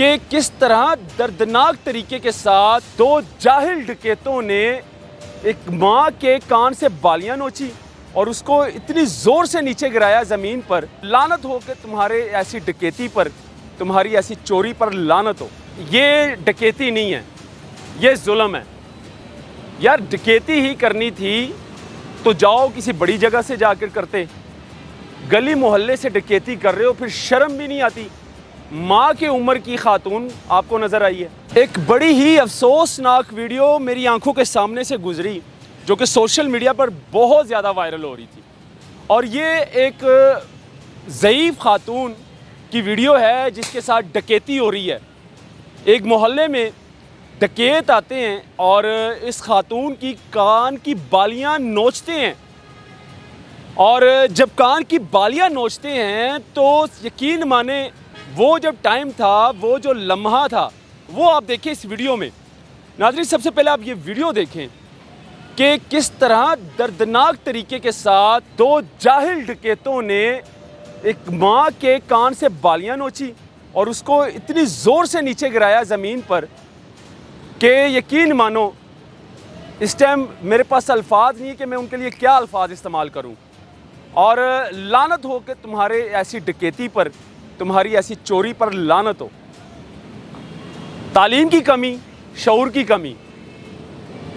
कि किस तरह दर्दनाक तरीके के साथ दो जाहिल डकैतों ने एक माँ के कान से बालियाँ नोची और उसको इतनी ज़ोर से नीचे गिराया ज़मीन पर। लानत हो कि तुम्हारे ऐसी डकैती पर, तुम्हारी ऐसी चोरी पर लानत हो। ये डकैती नहीं है, ये जुल्म है। यार डकैती ही करनी थी तो जाओ किसी बड़ी जगह से जाकर करते। गली मोहल्ले से डकैती कर रहे हो, फिर शर्म भी नहीं आती। माँ की उम्र की खातून आपको नज़र आई है। एक बड़ी ही अफसोसनाक वीडियो मेरी आंखों के सामने से गुजरी जो कि सोशल मीडिया पर बहुत ज़्यादा वायरल हो रही थी। और ये एक ज़ईफ़ खातून की वीडियो है जिसके साथ डकैती हो रही है। एक मोहल्ले में डकैत आते हैं और इस खातून की कान की बालियां नोचते हैं। और जब कान की बालियां नोचते हैं तो यकीन माने वो जब टाइम था, वो जो लम्हा था, वो आप देखें इस वीडियो में। नाज़रीन, सबसे पहले आप ये वीडियो देखें कि किस तरह दर्दनाक तरीके के साथ दो जाहिल डकैतों ने एक माँ के कान से बालियां नोची और उसको इतनी ज़ोर से नीचे गिराया ज़मीन पर कि यकीन मानो इस टाइम मेरे पास अल्फाज नहीं है कि मैं उनके लिए क्या अल्फाज इस्तेमाल करूं। और लानत हो कि तुम्हारे ऐसी डकैती पर, तुम्हारी ऐसी चोरी पर लानत हो। तालीम की कमी, शऊर की कमी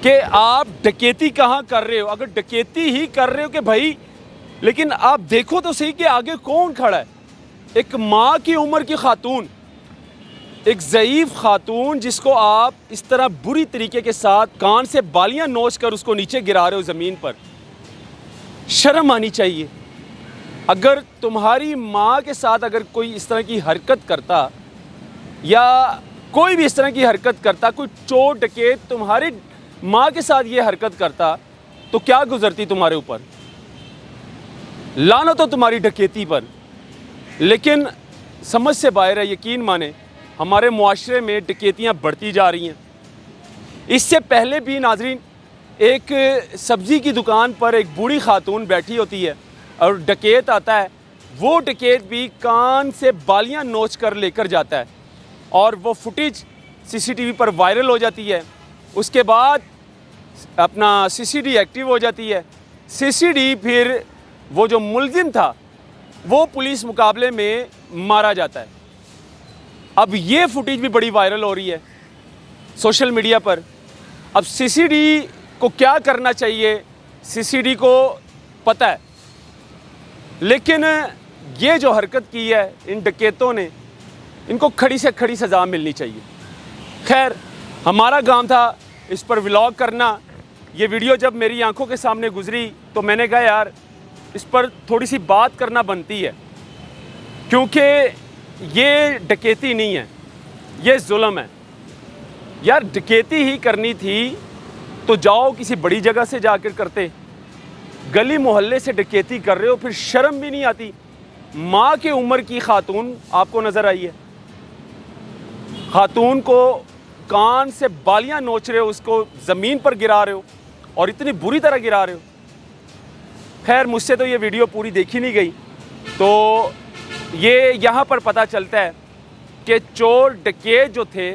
कि आप डकैती कहाँ कर रहे हो। अगर डकैती ही कर रहे हो कि भाई, लेकिन आप देखो तो सही कि आगे कौन खड़ा है। एक माँ की उम्र की खातून, एक ज़ईफ़ खातून जिसको आप इस तरह बुरी तरीके के साथ कान से बालियां नोच कर उसको नीचे गिरा रहे हो ज़मीन पर। शर्म आनी चाहिए। अगर तुम्हारी माँ के साथ अगर कोई इस तरह की हरकत करता या कोई भी इस तरह की हरकत करता, कोई चोर डकैत तुम्हारी माँ के साथ ये हरकत करता तो क्या गुजरती तुम्हारे ऊपर। लानत हो तुम्हारी डकैती पर। लेकिन समझ से बाहर है। यकीन माने हमारे मुआशरे में डकैतियाँ बढ़ती जा रही हैं। इससे पहले भी नाजरीन, एक सब्ज़ी की दुकान पर एक बूढ़ी खातून बैठी होती है और डकैत आता है। वो डकैत भी कान से बालियां नोच कर लेकर जाता है और वो फुटेज सीसीटीवी पर वायरल हो जाती है। उसके बाद अपना सीसीडी एक्टिव हो जाती है। सीसीडी फिर वो जो मुलजिम था वो पुलिस मुकाबले में मारा जाता है। अब ये फुटेज भी बड़ी वायरल हो रही है सोशल मीडिया पर। अब सीसीडी को क्या करना चाहिए, सीसीडी को पता है, लेकिन ये जो हरकत की है इन डकैतों ने, इनको खड़ी से खड़ी सज़ा मिलनी चाहिए। खैर, हमारा काम था इस पर व्लॉग करना। ये वीडियो जब मेरी आंखों के सामने गुजरी तो मैंने कहा यार इस पर थोड़ी सी बात करना बनती है, क्योंकि ये डकैती नहीं है, ये जुल्म है। यार डकैती ही करनी थी तो जाओ किसी बड़ी जगह से जाकर करते। गली मोहल्ले से डकैती कर रहे हो, फिर शर्म भी नहीं आती। माँ की उम्र की खातून आपको नज़र आई है। खातून को कान से बालियां नोच रहे हो, उसको ज़मीन पर गिरा रहे हो और इतनी बुरी तरह गिरा रहे हो। खैर, मुझसे तो ये वीडियो पूरी देखी नहीं गई, तो ये यहाँ पर पता चलता है कि चोर डकैत जो थे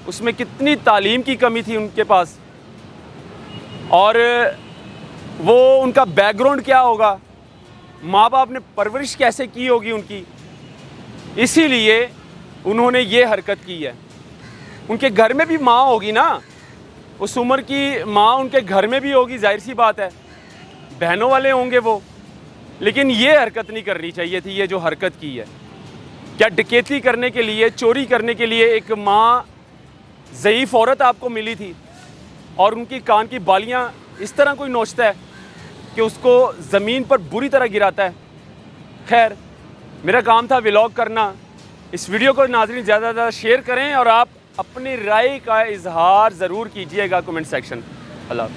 उसमें कितनी तालीम की कमी थी उनके पास, और वो उनका बैकग्राउंड क्या होगा, माँ बाप ने परवरिश कैसे की होगी उनकी, इसीलिए उन्होंने ये हरकत की है। उनके घर में भी माँ होगी ना, उस उम्र की माँ उनके घर में भी होगी, जाहिर सी बात है, बहनों वाले होंगे वो। लेकिन ये हरकत नहीं करनी चाहिए थी, ये जो हरकत की है। क्या डकैती करने के लिए, चोरी करने के लिए एक माँ ज़ईफ़ औरत आपको मिली थी और उनकी कान की बालियाँ इस तरह कोई नोचता है कि उसको ज़मीन पर बुरी तरह गिराता है। खैर, मेरा काम था व्लॉग करना। इस वीडियो को नाज़रीन ज़्यादा से ज़्यादा शेयर करें और आप अपनी राय का इजहार ज़रूर कीजिएगा कमेंट सेक्शन। अल्लाह।